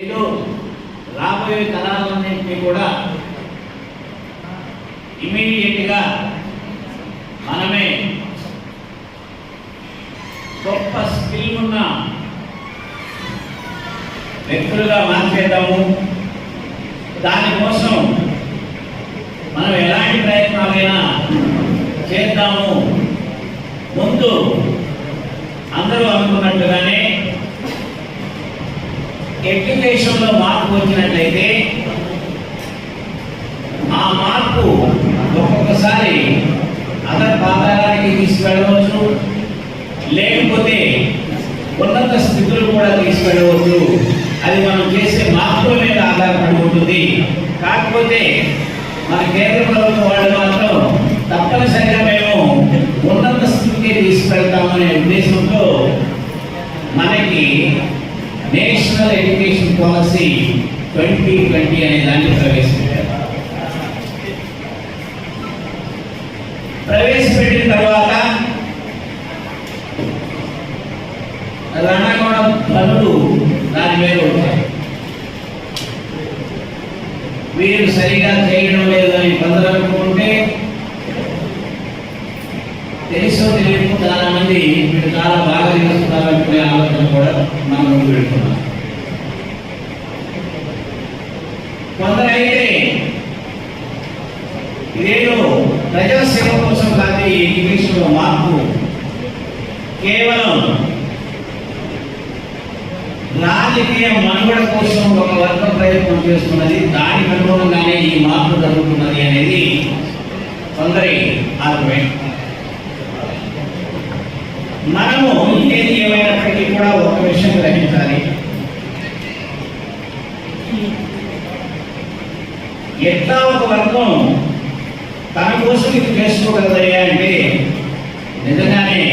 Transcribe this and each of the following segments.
రాబోయే తరాలన్నింటినీ కూడా ఇమీడియట్గా మనమే గొప్ప స్కిల్ ఉన్న వ్యక్తులుగా మార్చేద్దాము. దానికోసం మనం ఎలాంటి ప్రయత్నాలైనా చేద్దాము. ముందు అందరూ అనుకున్నట్టుగానే ఎడ్యుకేషన్లో మార్పు వచ్చినట్లయితే ఆ మార్పు ఒక్కొక్కసారి అదర్ పాతాళానికి తీసుకెళ్ళవచ్చు, లేకపోతే ఉన్నత స్థితులు కూడా తీసుకెళ్ళవచ్చు. అది మనం చేసే మార్పుల మీద ఆధారపడి ఉంటుంది. కాకపోతే మన కేంద్ర ప్రభుత్వం వాళ్ళు మాత్రం తప్పనిసరిగా మేము ఉన్నత స్థితికి తీసుకెళ్తామనే ఉద్దేశంతో మనకి నేషనల్ ఎడ్యుకేషన్ పాలసీ 2020 అనే దాన్ని ప్రవేశపెట్టిన తర్వాత రణగొండ పనులు దాని మీద ఉంటాయి. వీరు సరిగా చేయడం లేదని కొందరు అనుకుంటే తెలుసో తెలియదు చాలా మంది వీళ్ళు చాలా బాగా చేస్తున్నారు అనుకునే ఆలోచన కూడా మనం ముందు పెడుతున్నాం. కొందరైతే ఇదేదో ప్రజాసేవ కోసం కాదు ఈ ఎడ్యుకేషన్లో మార్పు, కేవలం రాజకీయ మనుగడ కోసం ఒక వర్గం ప్రయత్నం చేస్తున్నది, దానికి అనుగుణంగానే ఈ మార్పు జరుగుతున్నది అనేది కొందరి ఆత్మే. మనము ఏది ఏమైనప్పటికీ కూడా ఒక విషయం గ్రహించాలి. ఎట్లా ఒక వర్గం తన కోసం ఇది చేసుకోగలదయ్యా అంటే నిజంగానే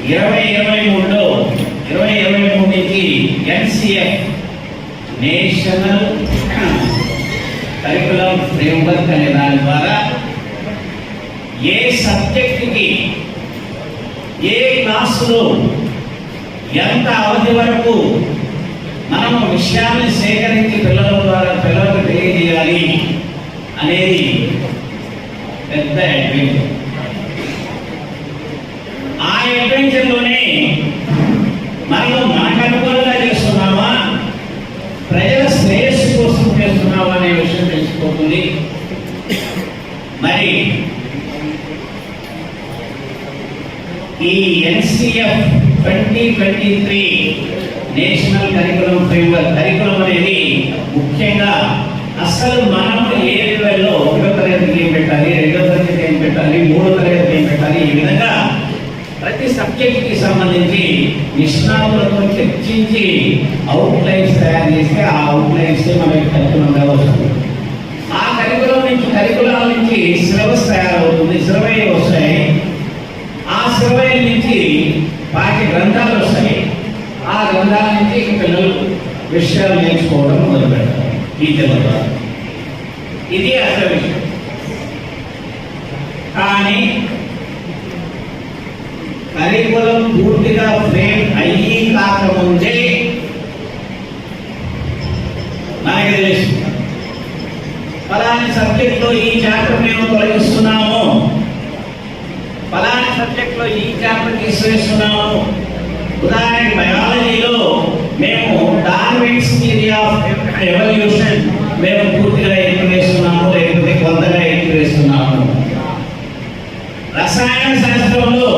2023 నుంచి NCF నేషనల్ కరికులం ఫ్రేమ్వర్క్ అనే దాని ద్వారా ఏ సబ్జెక్టుకి ఏ క్లాసులో ఎంత అవధి వరకు మనము విషయాన్ని సేకరించి పిల్లల ద్వారా పిల్లలకు తెలియజేయాలి అనేది పెద్ద అడ్వెంచర్. ఆ అడ్వెంచర్లోనే మనము మనకు అనుకూలంగా చేస్తున్నామా, ప్రజల శ్రేయస్సు కోసం చేస్తున్నామా అనే విషయం తెలిసిపోతుంది. మరి ఈ NCF 2023 national curriculum framework curriculum అనేది ముఖ్యంగా అసలు మనం ఏ లెవెల్లో 1వ తరగతికి ఏం పెట్టాలి, 2వ తరగతికి ఏం పెట్టాలి, 3వ తరగతికి ఏం పెట్టాలి, ఈ విధంగా ప్రతి సబ్జెక్ట్కి సంబంధించి నిష్ణాతులతో చర్చించి అవుట్లైన్స్ తయారు చేస్తే ఆ అవుట్లైన్స్ మనకి కరికులంగా వస్తుంది. ఆ కరికులం నుంచి సిలబస్ తయారవుతుంది, సిలబస్ వస్తాయి. ఆ సిలబస్ నుంచి వాటి గ్రంథాలు వస్తాయి. ఆ గ్రంథాల నుంచి పిల్లలు విషయాలు నేర్చుకోవడం మొదలు పెడతారు టీచర్ల ద్వారా. ఇది అసలు విషయం. కానీ కరికులం పూర్తిగా ఫ్రేమ్ అయ్యి కాకముందే మనకి తెలుసు ఫలాని సబ్జెక్ట్లో ఈ చాప్టర్ మేము తొలగిస్తున్నాము, ఫలాని సబ్జెక్ట్లో ఈ చాప్టర్ తీసివేస్తున్నాము. ఉదాహరణకి బయాలజీలో మేము డార్విన్స్ థియరీ ఆఫ్ ఎవల్యూషన్ మేము పూర్తిగా ఎత్తివేస్తున్నాము, లేకపోతే కొంతగా ఎత్తివేస్తున్నాము. రసాయన శాస్త్రంలో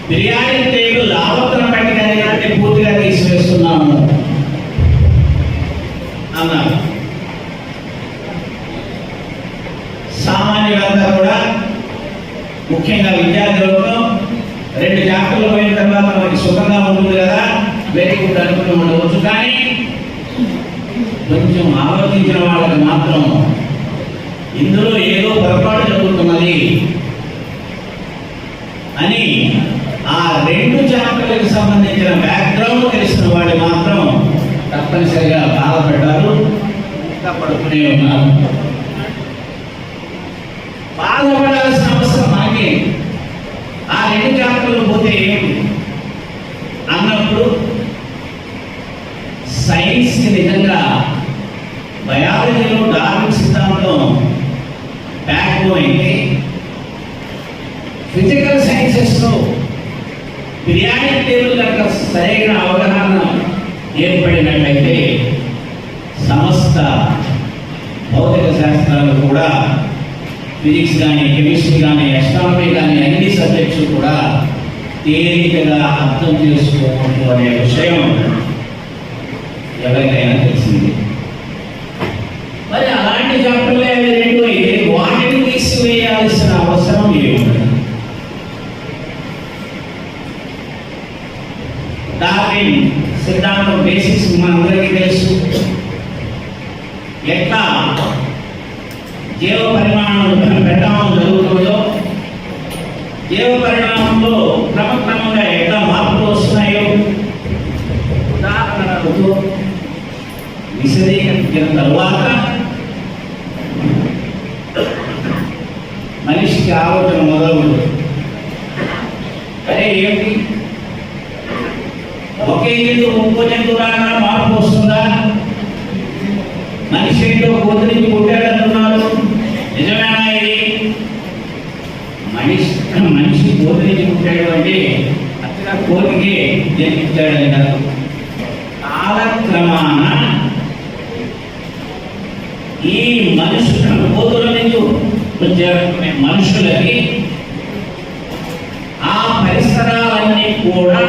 బిర్యానీ టేబుల్ ఆవర్తన పట్టిక అనేది పూర్తిగా తీసివేస్తున్నాము అన్నారు. సామాన్యులంతా కూడా ముఖ్యంగా విద్యార్థులకు 2 చాప్టర్లు పోయిన తర్వాత మనకి సుఖంగా ఉంటుంది కదా, వెరీ గుడ్ అనుకుని ఉండవచ్చు. కానీ కొంచెం ఆలోచించిన వాళ్ళకి మాత్రం ఇందులో ఏదో పొరపాటు జరుగుతున్నది అని ఆ 2 చాప్టర్లకు సంబంధించిన బ్యాక్గ్రౌండ్ తెలిసిన వాడు మాత్రం తప్పనిసరిగా బాధపడ్డారు, పడుకునే ఉన్నారు. బాధపడాల్సిన అవసరం మనకి ఆ 2 చాప్టర్లు పోతే అన్నప్పుడు జ్ఞానం అయితే ఫిజికల్ సైన్సెస్లో పీరియాడిక్ టేబుల్ కనుక సరైన అవగాహన ఏర్పడినట్లయితే సమస్త భౌతిక శాస్త్రాలు కూడా ఫిజిక్స్ కానీ కెమిస్ట్రీ కానీ అస్ట్రానమీ కానీ అన్ని సబ్జెక్ట్స్ కూడా తేలికగా అర్థం చేసుకోవచ్చు అనే విషయం ఎవరికైనా తెలిసింది. మరి అలాంటి చాప్టర్లే అవి రెండు అయితే వాటిని తీసివేయాల్సిన అవసరం ఏముంది? డార్విన్ సిద్ధాంతం బేసిస్ మనందరికీ తెలుసు. ఎట్లా జీవ పరిమాణం పరిణామం జరుగుతుందో, జీవ పరిణామంలో క్రమక్రమంగా ఎట్లా మార్పులు వస్తున్నాయో ఉదాహరణకు విశదీకరించిన తరువాత మనిషికి ఆలోచన మొదలవుతుంది. అరే ఏమిటి, ఒకే జంతువు ఇంకో జంతువులాగా మార్పు వస్తుందా? మనిషి ఏంటో కోతి నుంచి పుట్టాడంటున్నారు, నిజమేనా ఇది? మనిషి కోతి నుంచి పుట్టాడు అంటే అక్కడ కోతికి జన్మించాడని కాదు. కాలక్రమాన ఈ కోతుల నుంచి వచ్చే మనుషులకి ఆ పరిసరాలన్నీ కూడా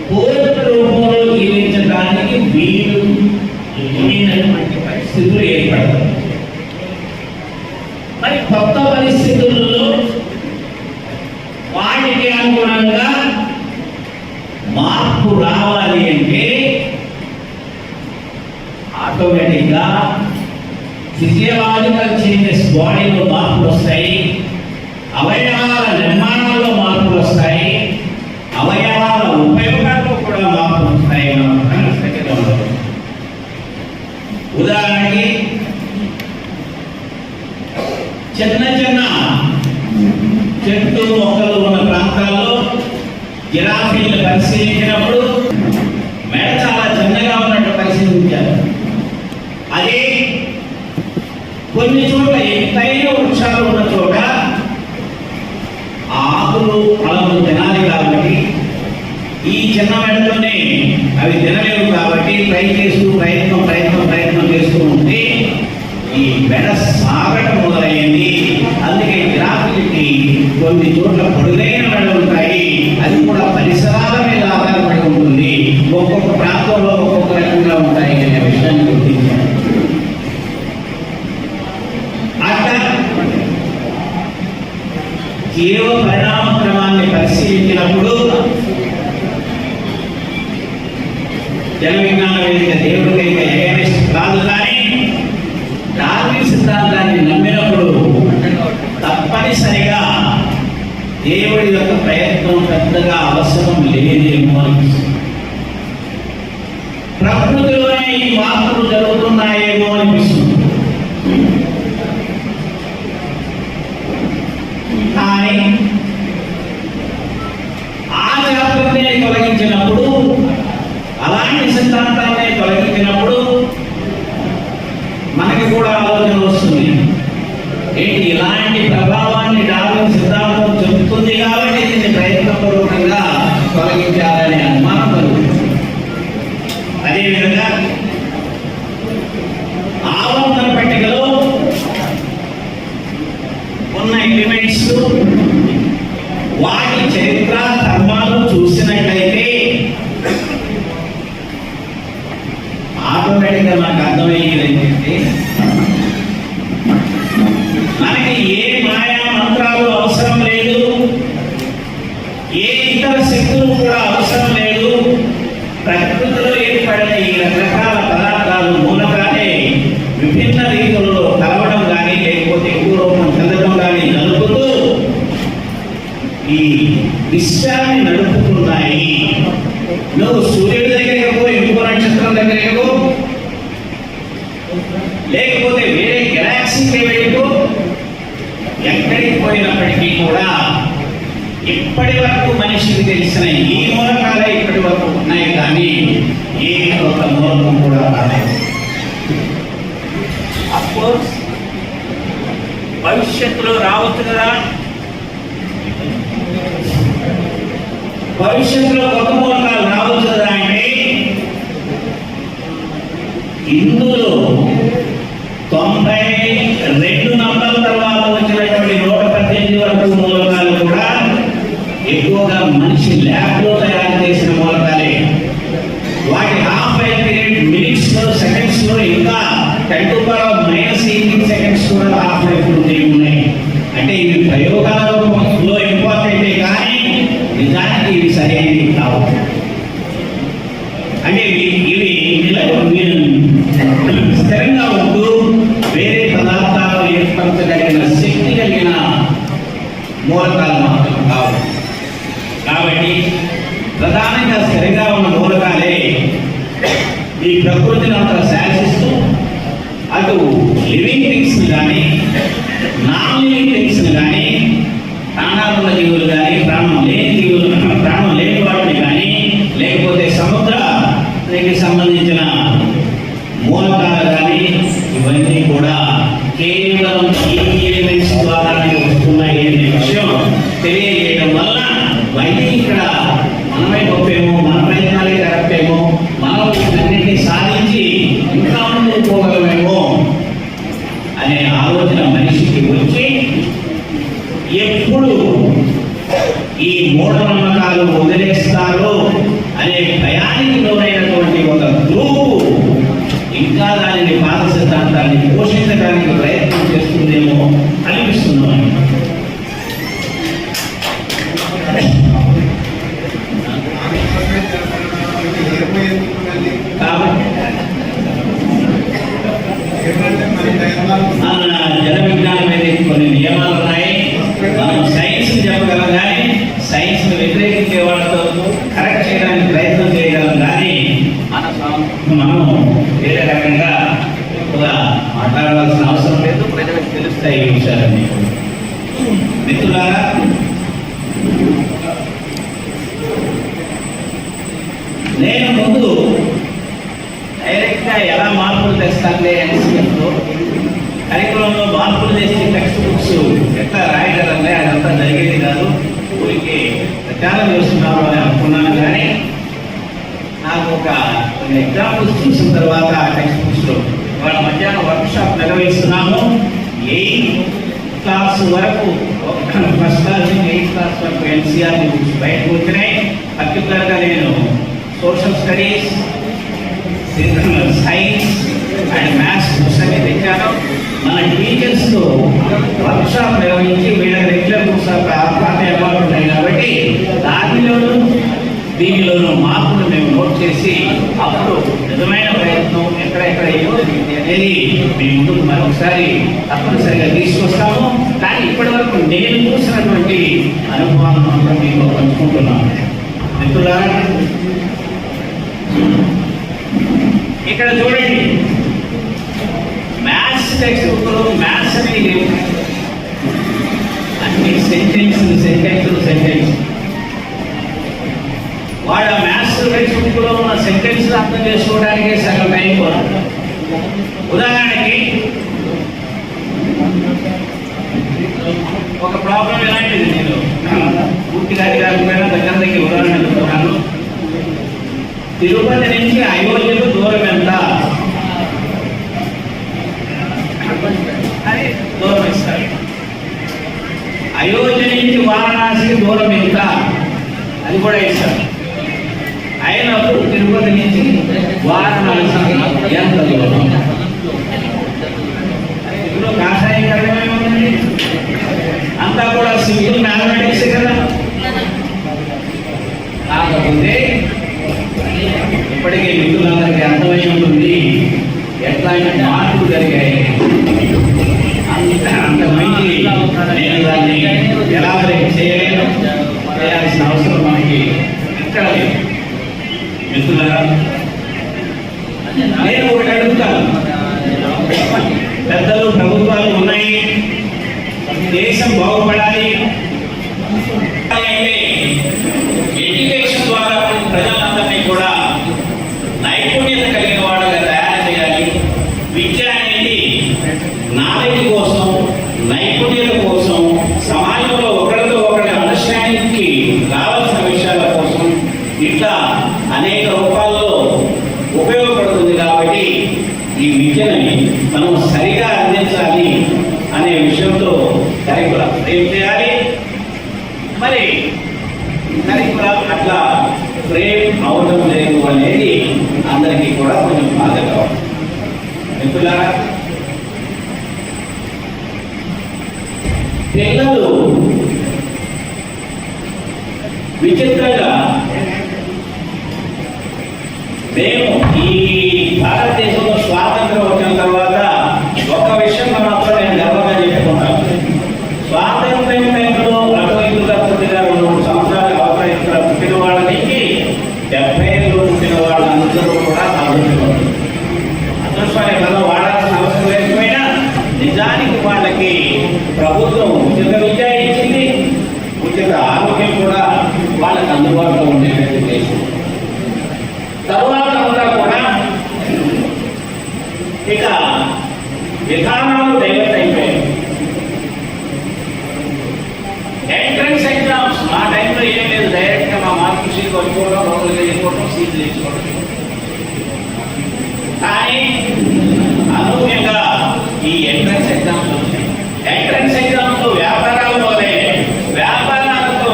కోరిక రూపంలో జీవించడానికి వీలైనటువంటి పరిస్థితులు ఏర్పడతాయి. మరి కొత్త పరిస్థితుల్లో వాటికి అనుగుణంగా మార్పు రావాలి అంటే ఆటోమేటిక్గా ఫిజియలాజికల్ చేంజెస్ బాడీలో మార్పులు వస్తాయి, అవయవాల నిర్మాణంలో మార్పులు వస్తాయి, అవయవాల ఉపయోగాల్లో కూడా మార్పులు వస్తాయి. ఉదాహరణకి చిన్న చిన్న చెట్లు మొక్కలు ఉన్న ప్రాంతాల్లో జిరాఫీలను పరిశీలించినప్పుడు మెడ చాలా చిన్నగా ఉన్నట్టు పరిశీలించారు. అదే కొన్ని చోట్ల ఎత్తైన వృక్షాలు ఉన్న చోట ఆకులు ఫలములు తినాలి కాబట్టి ఈ చిన్న మెడలోనే అవి తినలేవు కాబట్టి ప్రయత్నం చేస్తూ ఉంటే ఈ మెడ సాగటం మొదలయ్యింది. అందుకే జిరాఫీలకి కొన్ని చోట్ల పొడుగైన మెడలు ఉంటాయి. అది కూడా పరిసరాల మీద ఆధారపడి ఉంటుంది. ఒక్కొక్క ప్రాంతంలో ఒక్కొక్క రకంగా ఉంటాయి అనే విషయాన్ని గుర్తించారు. అట్లా జీవ పరిణామ క్రమాన్ని పరిశీలించినప్పుడు జన విజ్ఞాన వేదిక దేవుడికైతే ఎగనిస్ట్ కాదు, కానీ డార్విన్ సిద్ధాంతాన్ని నమ్మినప్పుడు తప్పనిసరిగా దేవుడి యొక్క ప్రయత్నం పెద్దగా అవసరం లేదేమో అనిపిస్తుంది. ప్రకృతిలోనే ఈ మార్పులు జరుగుతున్నాయేమో అనిపిస్తుంది. కానీ ఆ శాస్త్రాన్ని తొలగించినప్పుడు, అలాంటి సిద్ధాంతాన్ని తొలగించినప్పుడు మనకి కూడా ఆలోచన వస్తుంది. ఏంటి, ఇలాంటి ప్రభావాన్ని డార్విన్ సిద్ధాంతం చెబుతుంది కాబట్టి దీన్ని ప్రయత్నపూర్వకంగా తొలగించాలనే అనుమానం కలుగుతుంది. అదేవిధంగా ఆవర్తన పట్టికలో ఉన్న ఎలిమెంట్స్ వాటి చరిత్ర ధర్మాలు చూసినట్లయితే ఆటోమేటిక్గా మనకు అర్థమయ్యేది ఏంటంటే మనకి ఏ మాయా మంత్రాలు అవసరం లేదు, ఏ ఇతర శక్తులు కూడా అవసరం లేదు. ప్రకృతిలో ఏర్పడిన ఈ రకరకాల పదార్థాలు మూలకానే విభిన్న రీతుల్లో కలవడం కానీ లేకపోతే ఎక్కువ రూపం చెందడం కానీ నలుపుతూ ఈ విశ్వాన్ని నడుపుతున్నాయి. నువ్వు సూర్యుడి దగ్గరికి పో, ఇంకో నక్షత్రం దగ్గరికి పో, లేకపోతే వేరే గెలాక్సీకి వెళ్ళిపో, ఎక్కడికి పోయినప్పటికీ కూడా ఇప్పటి వరకు మనిషికి తెలిసిన ఈ మూలకాలే ఇప్పటి వరకు ఉన్నాయి, కానీ ఏ ఒక మూలకం కూడా రాలేదు. అఫ్కోర్స్ భవిష్యత్తులో రావచ్చు కదా, భవిష్యత్తులో కొత్త మూలకాలు రావచ్చు కదా అంటే ఇందులో 92 నంబర్ల తర్వాత వచ్చినటువంటి 118 వరకు మూలకాలు కూడా ఎక్కువగా మనిషి ల్యాబ్ లో తయారు చేసిన మూలకాలే. వాటి హాఫ్ లైఫ్ పీరియడ్ మినిట్స్ లో సెకండ్స్ లో ఇంకా 10⁻⁻18 సెకండ్స్ కూడా హాఫ్ లైఫ్ ఉన్నాయి. అంటే ఇవి ప్రయోగాలలో ఇంపార్టెంటే కానీ నిజానికి ఇవి సరైనవి కావు. అంటే ఇవి స్థిరంగా ఉంటూ వేరే పదార్థాలు ఏర్పరచగలిగిన శక్తి కలిగిన మూలకాలు మాత్రం కావు. కాబట్టి ప్రధానంగా స్థిరంగా ఉన్న మూలకాలే ఈ ప్రకృతిని అంతా శాసిస్తూ అటు లివింగ్ థింగ్స్ కానీ నాన్ లివింగ్ థింగ్స్ కానీ ప్రాణాలున్న జీవులు కానీ ప్రాణం లేని వాటిని కానీ లేకపోతే సముద్రానికి సంబంధించిన మూలకాలు కానీ ఇవన్నీ కూడా కేవలం ఈ ఎలిమెంట్స్ ద్వారానే వస్తున్నాయి అనే విషయం తెలియజేయడం వల్ల మళ్ళీ ఇక్కడ మనమే గొప్పేమో, మన ప్రయత్నాలే కరెక్ట్ ఏమో, మనం అన్నింటినీ సాధించి ఇంకా ముందుకు పోగలమేమో అనే ఆలోచన మనిషికి వచ్చి ఎప్పుడు ఈ మూఢనమ్మకాలు వదిలేస్తారో అనే భయానికి లోనైనటువంటి ఒక గ్రూపు ఇంకా దానిని పాత సిద్ధాంతాన్ని పోషించడానికి ప్రయత్నం చేస్తుందేమో అనిపిస్తున్నాను. జన విజ్ఞానం అయితే కొన్ని నియమాలు ఉన్నాయి. మనం సైన్స్ చెప్పగలం కానీ సైన్స్ వ్యతిరేకించే వాళ్ళతో కరెక్ట్ చేయడానికి ప్రయత్నం చేయగలం కానీ మనం వేరే రకంగా మాట్లాడవలసిన అవసరం లేదు. ప్రజలకు తెలుస్తాయి ఈ విషయాలన్నీ. మిత్రులారా, నేను ముందు డైరెక్ట్గా ఎలా మార్పులు తెస్తానులే ఎన్సీఎఫ్లో కరికులంలో మార్పులు చేసి టెక్స్ట్ బుక్స్ ఎట్లా రాయగలంటే అదంతా జరిగేది కాదు. ఊరికి ప్రచారం చేస్తున్నాను అని అనుకున్నాను కానీ నాకు కొన్ని ఎగ్జాంపుల్స్ చూసిన తర్వాత టెక్స్ట్ బుక్స్లో వాళ్ళ మధ్యాహ్నం వర్క్షాప్ నిర్వహిస్తున్నాము. 8th క్లాస్ వరకు, ఫస్ట్ క్లాస్ నుంచి 8th క్లాస్ వరకు ఎన్సీఆర్టీ బుక్స్ బయటకు వచ్చినాయి. పర్టికులర్గా నేను social studies, science and maths books అన్ని తెచ్చాను. మన టీచర్స్తో వర్క్షాప్ నిర్వహించి వీళ్ళ రెగ్యులర్ బుక్స్ పాఠ్య అలవాటు ఉన్నాయి కాబట్టి దీనిలోనూ మార్పులు మేము నోట్ చేసి అప్పుడు నిజమైన ప్రయత్నం ఎక్కడెక్కడ ఏమవుతుంది అనేది మీ ముందుకు మరొకసారి తప్పనిసరిగా తీసుకొస్తాము. కానీ ఇప్పటి వరకు నేను చూసినటువంటి అనుభవాలను మాత్రం మీకు పంచుకుంటున్నాను. మిత్రులారా, ఇక్కడ చూడండి, మ్యాథ్స్ టెక్స్ట్ బుక్లో మ్యాథ్స్ అనేది లేవు. అన్ని సెంటెన్స్ వాడు ఆ మ్యాథ్స్ టెక్స్ట్ బుక్లో ఉన్న సెంటెన్స్ అర్థం చేసుకోవడానికి సగం టైం కూడా. ఉదాహరణకి ఒక ప్రాబ్లం ఎలాంటిది, నేను పూర్తిగా కాకపోయినా దగ్గర ఉదాహరణ చెప్తున్నాను. తిరుపతి నుంచి అయోధ్యకు దూరం ఎంత అని దూరం ఇస్తారు. అయోధ్య నుంచి వారణాసికి దూరం ఎంత అది కూడా ఇస్తారు. అయినప్పుడు తిరుపతి నుంచి వారణాసి ఎంత దూరం? ఇందులో కాషాయకరణమే ఉందండి. అంతా కూడా సింపుల్ మ్యాథమెటిక్స్ కదా. కాకపోతే ఇప్పటికే మిత్రులందరికీ అర్థమై ఉంటుంది ఎట్లాంటి మార్పులు జరిగాయి. అంత మంచి నేను దాన్ని ఎలా చేయాల్సిన అవసరం మనకి ఎక్కడ లేదు. మిత్రులారా, నేను ఒకటి అడుగుతాను. పెద్దలు, ప్రభుత్వాలు ఉన్నాయి, దేశం బాగుపడాలి అంటే ఎడ్యుకేషన్ ద్వారా ప్రజలందరినీ కూడా నైపుణ్యత కలిగిన వాళ్ళగా తయారు చేయాలి. విద్య అనేది నాలెడ్జ్ కోసం, నైపుణ్యం ఇట్లా అనేక రూపాల్లో ఉపయోగపడుతుంది. కాబట్టి ఈ విద్యని మనం సరిగా అందించాలి అనే విషయంతో కరికులం ఏం చేయాలి, మరి కరికులం అట్లా ఫ్రేమ్ అవడం లేదు అనేది అందరికీ కూడా కొంచెం బాధగా ఉంది. మిత్రులారా, పిల్లలు విచిత్రంగా మేము ఈ భారతదేశంలో స్వాతంత్రం వచ్చిన తర్వాత ఒక విషయం మాత్రం నేను గర్వంగా చెప్పుకుంటాను. స్వాతంత్ర్యం టైంలో అటువైపుగా పుట్టిన 2 సంవత్సరాలు అవసరం పుట్టిన వాళ్ళ నుంచి 70 పుట్టిన వాళ్ళందరూ కూడా అదృష్టాన్ని పదం వాడాల్సిన అవసరం లేకపోయినా నిజానికి వాళ్ళకి ప్రభుత్వం ఉచిత విద్య ఇచ్చింది, ఉచిత ఆరోగ్యం కూడా వాళ్ళకి అందుబాటులో ఉండేటట్టు చేసింది. తరువాత అంతా కూడా ఇక విధానాలు డైవర్ట్ అయిపోయాయి. ఎంట్రన్స్ ఎగ్జామ్స్ మా టైంలో ఏం లేదు, డైరెక్ట్గా మా మార్కులు సీట్లు వచ్చుకోవడం, రోజులు వెళ్ళిపోవడం, సీట్లు తెచ్చుకోవడం. కానీ అనూహ్యంగా ఈ ఎంట్రన్స్ ఎగ్జామ్స్ వచ్చినాయి. ఎంట్రన్స్ ఎగ్జామ్స్ వ్యాపారాలు మొదలయ్యాయి. వ్యాపారాలతో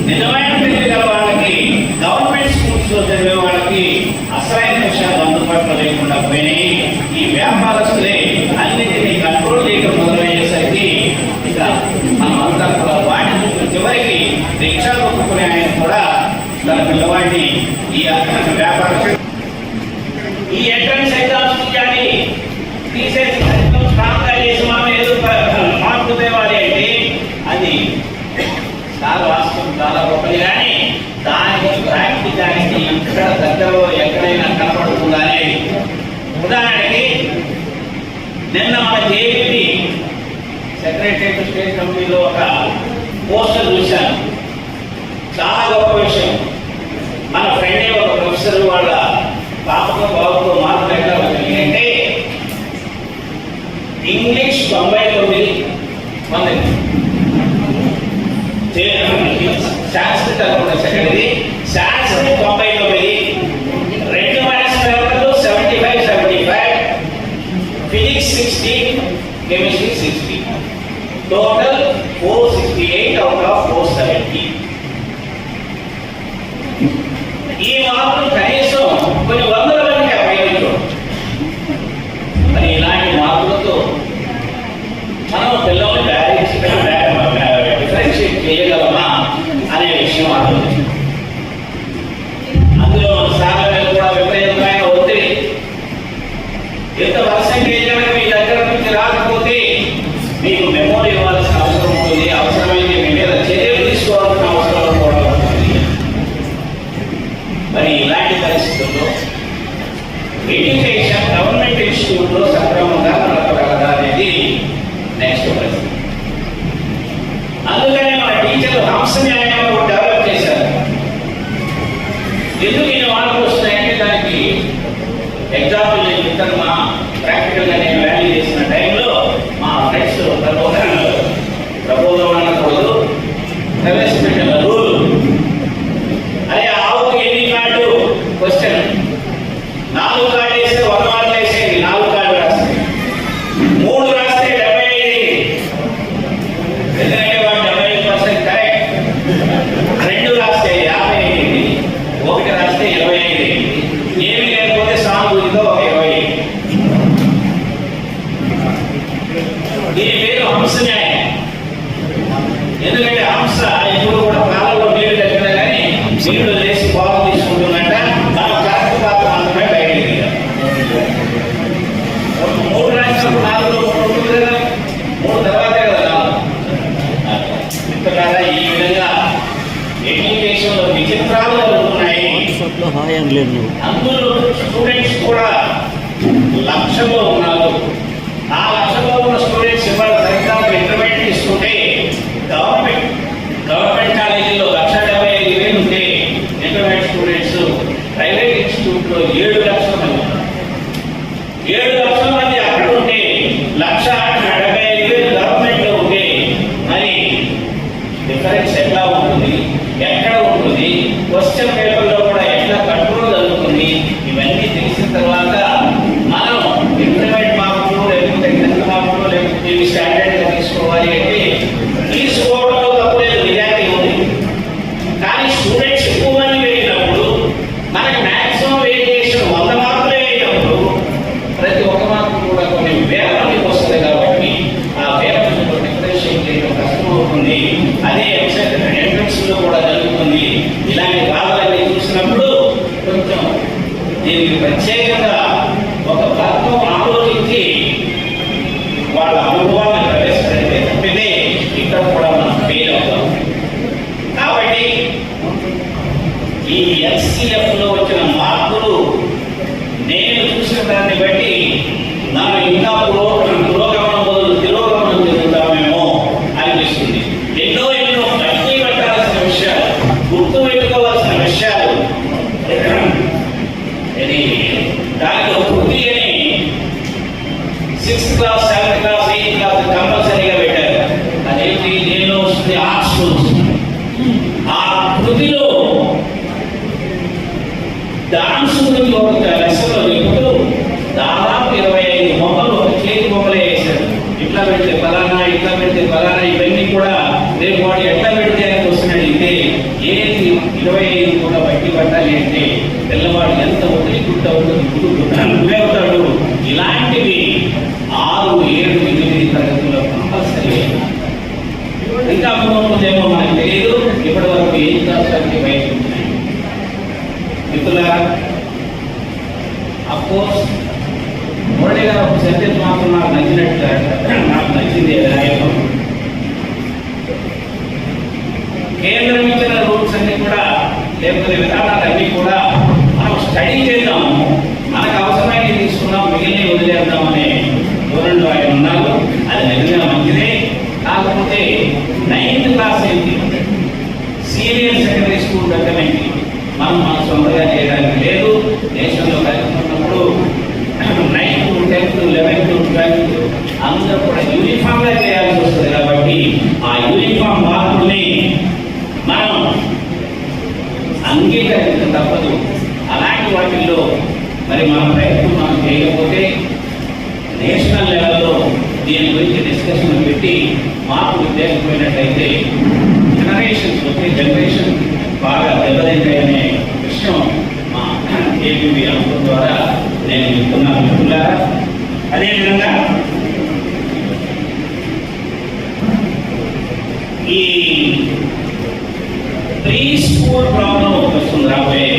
నిజమైన తెలియగల వాళ్ళకి, గవర్నమెంట్ స్కూల్స్ లో చదివే వాళ్ళకి అసలైన విషయాలు అందుబాటులో లేకుండా పోయినాయి. ఈ వ్యాపారస్తులే అన్నింటినీ కంట్రోల్ చేయడం మొదలయ్యేసరికి ఇక మనం అంతా కూడా వాటి చివరికి రిక్షా కొట్టుకునే ఆయన కూడా తన పిల్లవాడిని ఈ వ్యాపార ఈ ఎంట్రన్స్ ఎగ్జామ్స్ తీయాలి, తీసేసి స్ట్రాంగ్ గా చేసి మనం ఏదో మార్పు తేవాలి అంటే అది చాలా వాస్తవం, చాలా గొప్పది. కానీ దానికి ప్రాక్టికాలిటీ ఎక్కడ దగ్గరలో ఎక్కడైనా కనపడుతుందా అనేది. ఉదాహరణకి నిన్న మన జేపీ సెక్రటరియట్ స్టేట్ కమిటీలో ఒక పోస్టర్ చూశాను. చాలా గొప్ప విషయం. మన ఫ్రెండే ఒక ప్రొఫెసర్ వాళ్ళ పాపతో బాబుతో మాట్లాడటం అంటే ఇంగ్లీష్ 99 మంది, సంస్కృత సెకండరీ సంస్కృత్ 99, 2 మ్యాథ్స్ పేపర్లు 75, physics 60, chemistry 60, total 468 out of 470. ఈ మార్కులు కనీసం కొన్ని వందల మందికి అప్పగించు. మరి ఇలాంటి మార్కులతో మనం పిల్లల్ని డిఫరెన్షియేట్ చేయగలమా అనే విషయం ఆలోచించాం. అందులో మన సార్ల మీద కూడా విపరీతమైన ఒత్తిడి. ఎంత పర్సెంటేజ్ మీ దగ్గర నుంచి రాకపోతే మీకు మెమోరీ ఇవ్వాల్సిన అవసరం ఉంటుంది, అవసరమైతే మీ మీద చర్యలు తీసుకోవాల్సిన అవసరం కూడా ఉంటుంది. మరి ఇలాంటి పరిస్థితుల్లో ఎడ్యుకేషన్ గవర్నమెంట్ ఇన్స్టిట్యూట్లో సక్రమంగా నడపగలదా అనేది నెక్స్ట్ ప్రశ్న. అందుకనే మన టీచర్లు హంస న్యాయం డెవలప్ చేశారు. ఎందుకు ఇన్ని మార్పులు వస్తున్నాయంటే దానికి ఎగ్జాంపుల్ నేను చెప్తాను. మా ప్రాక్టికల్గా నేను వాల్యూ చేసిన టైంలో మా ఫ్రెండ్స్ ప్రబోధం అనకూడదు ప్రవేశపెట్టిన రూల్. అదే ఆవుకి ఎన్ని కార్డు క్వశ్చన్, 4 కార్డు వేస్తే 100 మార్కులు వేసేది, 4 కార్డు రాస్తే 3 రాస్తే 75, ఎందుకంటే వాడు 75% కరెక్ట్. 2 రాస్తే 55, 1 రాస్తే 25, ఏమి లేకపోతే సానుభూతితో ఒక 20. దీని పేరు హంస న్యాయం. ఎందుకంటే హంస ఇప్పుడు కూడా పాలలో నీళ్లు దగ్గర కానీ నీళ్లు వేసి పాలు తీసుకుంటుందంట. మనం కరెక్ట్ పాత్ర మాత్రమే బయటికి తీయాలి. 3 రాష్ట్రాలు 4లో 3 ఉంటుంది కదా, 3 తర్వాతే కదా 4. ఇంతకాదా ఈ విధంగా ఎడ్యుకేషన్ లో విచిత్రాలు జరుగుతున్నాయి. అందులో స్టూడెంట్స్ కూడా లక్షల్లో ఉన్నారు. ఆ లక్షల్లో ఉన్న స్టూడెంట్స్ ఇవాళ ఫర్ ఇంటర్మీడియట్ తీసుకుంటే గవర్నమెంట్ కాలేజీలో 1,75,000 ఉంటే ఇంటర్మీడియట్ స్టూడెంట్స్ ప్రైవేట్ ఇన్స్టిట్యూట్ లో 7 లక్షల మంది ఉన్నారు. 7 లక్షల మంది అక్కడ ఉంటే 1,75,000 గవర్నమెంట్ లో ఉంటే మరి డిఫరెన్స్ ఎట్లా ఉంటుంది, ఎక్కడ ఉంటుంది? క్వశ్చన్ పేపర్లో దీనికి ప్రత్యేకంగా ఒక వర్గం ఆలోచించి వాళ్ళ అనుభవాలను ప్రవేశపెడితే తప్పితే ఇక్కడ కూడా మనం ఫెయిల్ అవుతాం. కాబట్టి ఈ HCF లో వచ్చిన మార్పులు నేను చూసిన దాన్ని బట్టి మనం ఇంకా పురోగమనం బదులు తిరోగమనం చెందుతామేమో అనిపిస్తుంది. ఎన్నో పట్టి పెట్టాల్సిన విషయాలు, గుర్తు పెట్టుకోవాల్సిన విషయాలు, ఇది దానిలో వృత్తి అని 6th class 7th class 8th class కంపల్సరీగా పెట్టారు. అదేంటి దేనిలో వస్తుంది? ఆర్ట్స్ లో వస్తుంది. ఆ కృతిలో డాన్స్ గురించి ఒక లెసన్లో చెబుతూ దాదాపు 25 బొమ్మలు ఒక చేతి బొమ్మలే వేశాడు. ఇట్లా పెడితే ఫలానా, ఇట్లా పెడితే ఫలానా, ఇవన్నీ కూడా రేపు వాడు ఎట్లా పెడితే అని వస్తున్నాడు. అయితే ఏది 25 కూడా బట్టి పట్టాలి అంటే పిల్లవాడు ఎంత ఒత్తిడి అవుతాడు. ఇలాంటివి 6, 7, 8 తరగతుల్లో కంపల్సరీ. ఇంకా ముందేమో మనకు తెలియదు. ఇప్పటి వరకు ఏం కాదు బయట మిత్రులారా, అఫ్కోర్స్ మోడీ గారు ఒక సెంటెన్స్ మాత్రం నాకు నచ్చింది. రాయడం కేంద్రం ఇచ్చిన రూల్స్ అన్ని కూడా, లేకపోతే విధానాలన్నీ కూడా మనం స్టడీ చేద్దాము, మనకు అవసరమైనవి తీసుకున్నాం, మిగిలినవి వదిలేద్దామనే ధోరణిలో ఆయన ఉన్నారు. అది నిజంగా మంచిదే. కాకపోతే 9th క్లాస్ ఏంటి, సీనియర్ సెకండరీ స్కూల్ దగ్గరైంది మనం మన సొంతగా చేయడానికి లేదు. దేశంలో కలుపుకున్నప్పుడు 9th, 10th, 11th, 12th అందరూ కూడా యూనిఫామ్ గా చేయాల్సి వస్తుంది. కాబట్టి ఆ యూనిఫామ్ మార్పుల్ని మనం అంగీకరించడం తప్పదు. అలాంటి వాటిల్లో మరి మన ప్రయత్నం మనం చేయకపోతే నేషనల్ లెవెల్లో దీని గురించి డిస్కషన్ పెట్టి మార్పులు తేలిపోయినట్లయితే జనరేషన్స్ వచ్చే జనరేషన్ బాగా దెబ్బతింటాయనే విషయం మా ఏపీబీ అనుభవం ద్వారా నేను చెప్తున్నాను మిత్రులారా. అదేవిధంగా ఈ ప్రీ స్కూల్ ప్రాబ్లం వస్తుంది రాబోయే